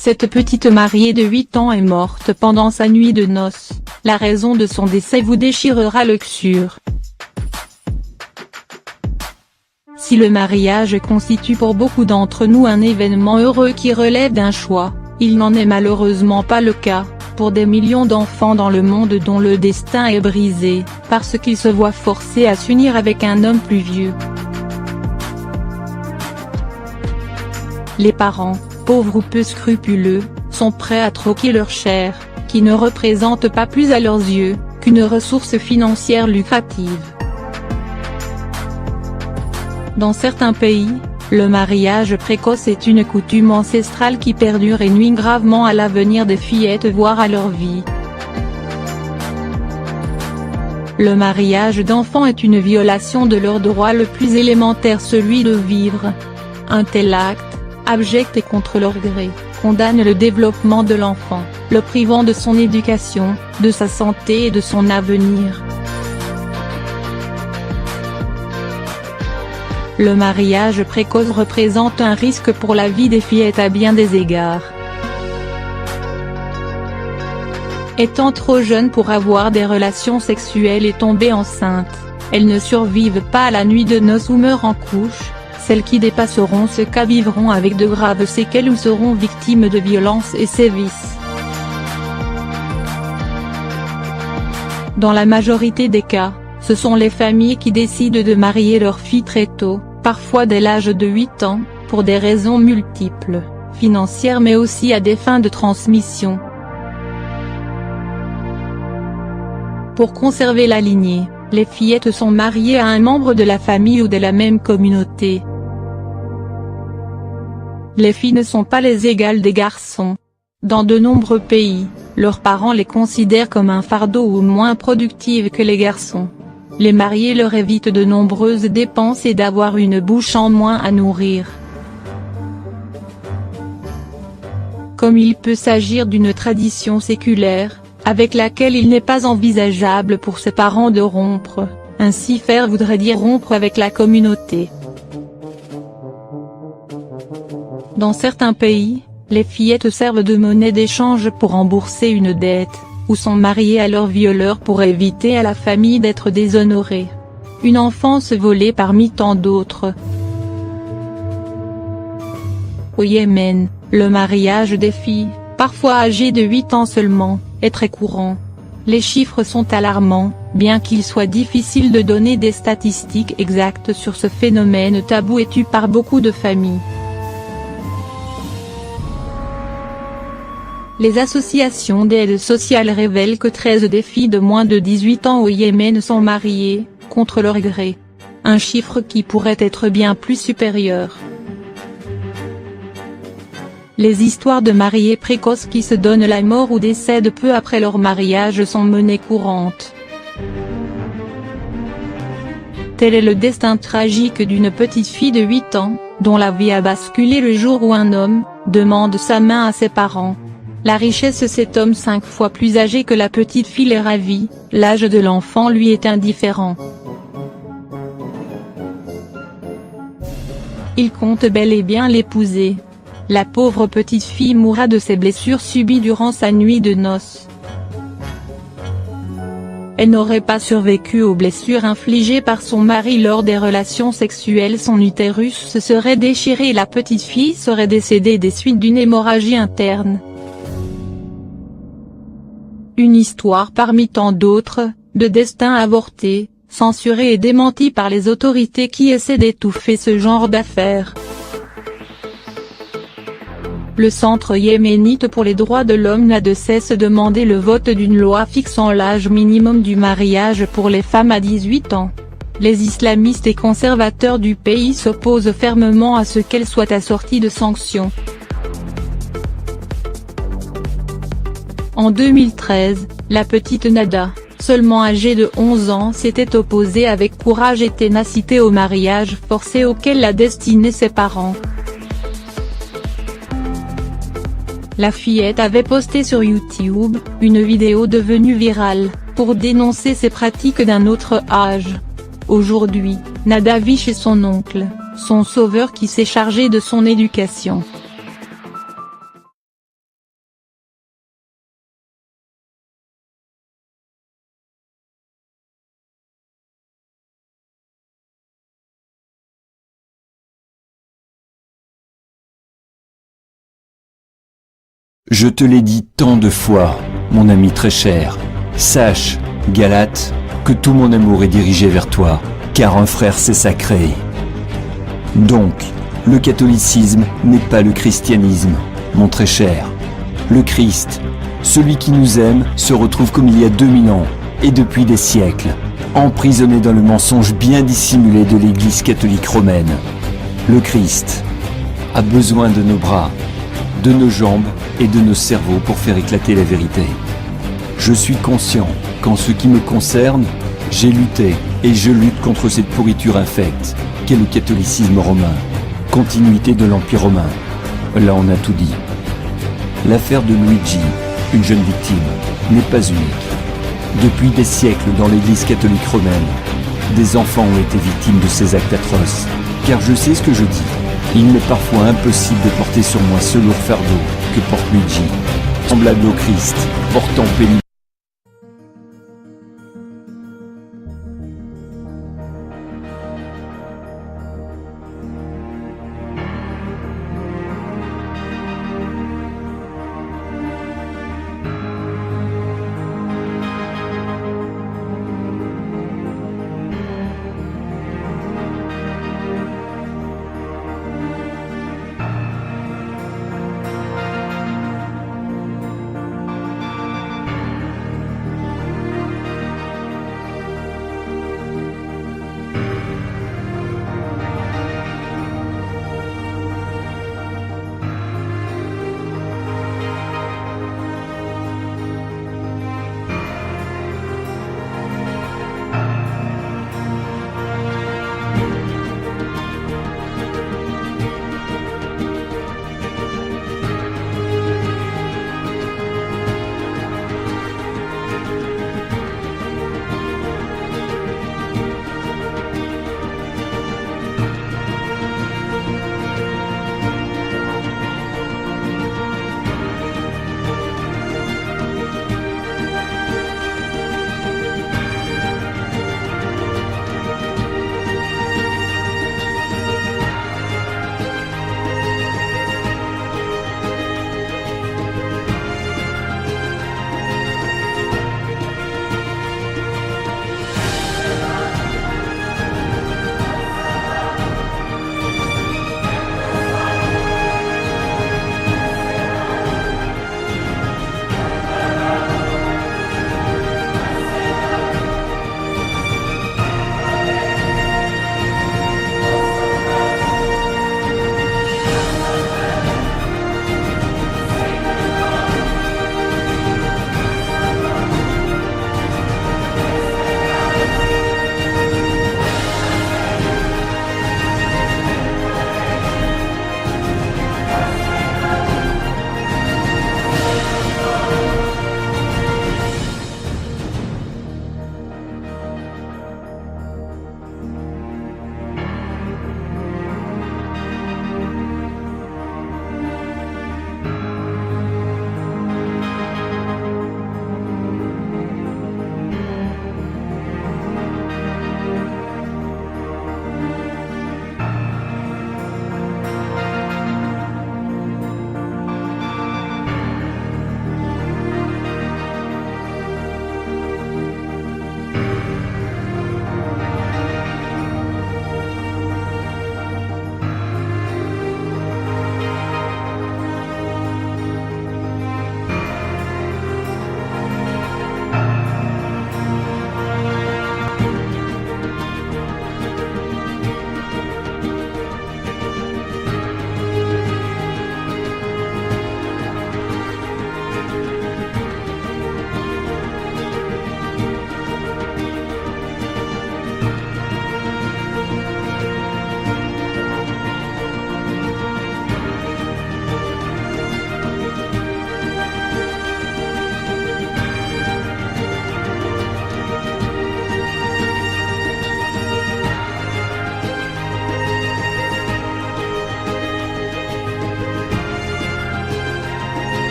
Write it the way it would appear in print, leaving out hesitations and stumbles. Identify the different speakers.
Speaker 1: Cette petite mariée de 8 ans est morte pendant sa nuit de noces. La raison de son décès vous déchirera le cœur. Si le mariage constitue pour beaucoup d'entre nous un événement heureux qui relève d'un choix, il n'en est malheureusement pas le cas pour des millions d'enfants dans le monde dont le destin est brisé, parce qu'ils se voient forcés à s'unir avec un homme plus vieux. Les parents, pauvres ou peu scrupuleux, sont prêts à troquer leur chair, qui ne représente pas plus à leurs yeux qu'une ressource financière lucrative. Dans certains pays, le mariage précoce est une coutume ancestrale qui perdure et nuit gravement à l'avenir des fillettes voire à leur vie. Le mariage d'enfants est une violation de leur droit le plus élémentaire, celui de vivre. Un tel acte, abject et contre leur gré, condamne le développement de l'enfant, le privant de son éducation, de sa santé et de son avenir. Le mariage précoce représente un risque pour la vie des fillettes à bien des égards. Étant trop jeunes pour avoir des relations sexuelles et tomber enceintes, elles ne survivent pas à la nuit de noces ou meurent en couche. Celles qui dépasseront ce cas vivront avec de graves séquelles ou seront victimes de violences et sévices. Dans la majorité des cas, ce sont les familles qui décident de marier leurs filles très tôt, parfois dès l'âge de 8 ans, pour des raisons multiples, financières mais aussi à des fins de transmission. Pour conserver la lignée, les fillettes sont mariées à un membre de la famille ou de la même communauté. Les filles ne sont pas les égales des garçons. Dans de nombreux pays, leurs parents les considèrent comme un fardeau ou moins productives que les garçons. Les mariés leur évitent de nombreuses dépenses et d'avoir une bouche en moins à nourrir. Comme il peut s'agir d'une tradition séculaire, avec laquelle il n'est pas envisageable pour ses parents de rompre, ainsi faire voudrait dire rompre avec la communauté. Dans certains pays, les fillettes servent de monnaie d'échange pour rembourser une dette, ou sont mariées à leur violeur pour éviter à la famille d'être déshonorée. Une enfance volée parmi tant d'autres. Au Yémen, le mariage des filles, parfois âgées de 8 ans seulement, est très courant. Les chiffres sont alarmants, bien qu'il soit difficile de donner des statistiques exactes sur ce phénomène tabou et tu par beaucoup de familles. Les associations d'aide sociale révèlent que 13 des filles de moins de 18 ans au Yémen sont mariées, contre leur gré. Un chiffre qui pourrait être bien plus supérieur. Les histoires de mariés précoces qui se donnent la mort ou décèdent peu après leur mariage sont monnaie courante. Tel est le destin tragique d'une petite fille de 8 ans, dont la vie a basculé le jour où un homme demande sa main à ses parents. La richesse de cet homme 5 fois plus âgé que la petite fille est ravie, l'âge de l'enfant lui est indifférent. Il compte bel et bien l'épouser. La pauvre petite fille mourra de ses blessures subies durant sa nuit de noces. Elle n'aurait pas survécu aux blessures infligées par son mari lors des relations sexuelles, son utérus se serait déchiré et la petite fille serait décédée des suites d'une hémorragie interne. Une histoire parmi tant d'autres, de destin avorté, censuré et démenti par les autorités qui essaient d'étouffer ce genre d'affaires. Le Centre yéménite pour les droits de l'homme n'a de cesse demander le vote d'une loi fixant l'âge minimum du mariage pour les femmes à 18 ans. Les islamistes et conservateurs du pays s'opposent fermement à ce qu'elle soit assortie de sanctions. En 2013, la petite Nada, seulement âgée de 11 ans, s'était opposée avec courage et ténacité au mariage forcé auquel la destinaient ses parents. La fillette avait posté sur YouTube, une vidéo devenue virale, pour dénoncer ces pratiques d'un autre âge. Aujourd'hui, Nada vit chez son oncle, son sauveur qui s'est chargé de son éducation.
Speaker 2: Je te l'ai dit tant de fois, mon ami très cher. Sache, Galate, que tout mon amour est dirigé vers toi, car un frère c'est sacré. Donc, le catholicisme n'est pas le christianisme, mon très cher. Le Christ, celui qui nous aime, se retrouve comme il y a 2000 ans, et depuis des siècles, emprisonné dans le mensonge bien dissimulé de l'Église catholique romaine. Le Christ a besoin de nos bras, de nos jambes et de nos cerveaux pour faire éclater la vérité. Je suis conscient qu'en ce qui me concerne, j'ai lutté et je lutte contre cette pourriture infecte qu'est le catholicisme romain, continuité de l'Empire romain. Là on a tout dit. L'affaire de Luigi, une jeune victime, n'est pas unique. Depuis des siècles dans l'Église catholique romaine, des enfants ont été victimes de ces actes atroces. Car je sais ce que je dis. Il m'est parfois impossible de porter sur moi ce lourd fardeau que porte Luigi, semblable au Christ, portant pénible.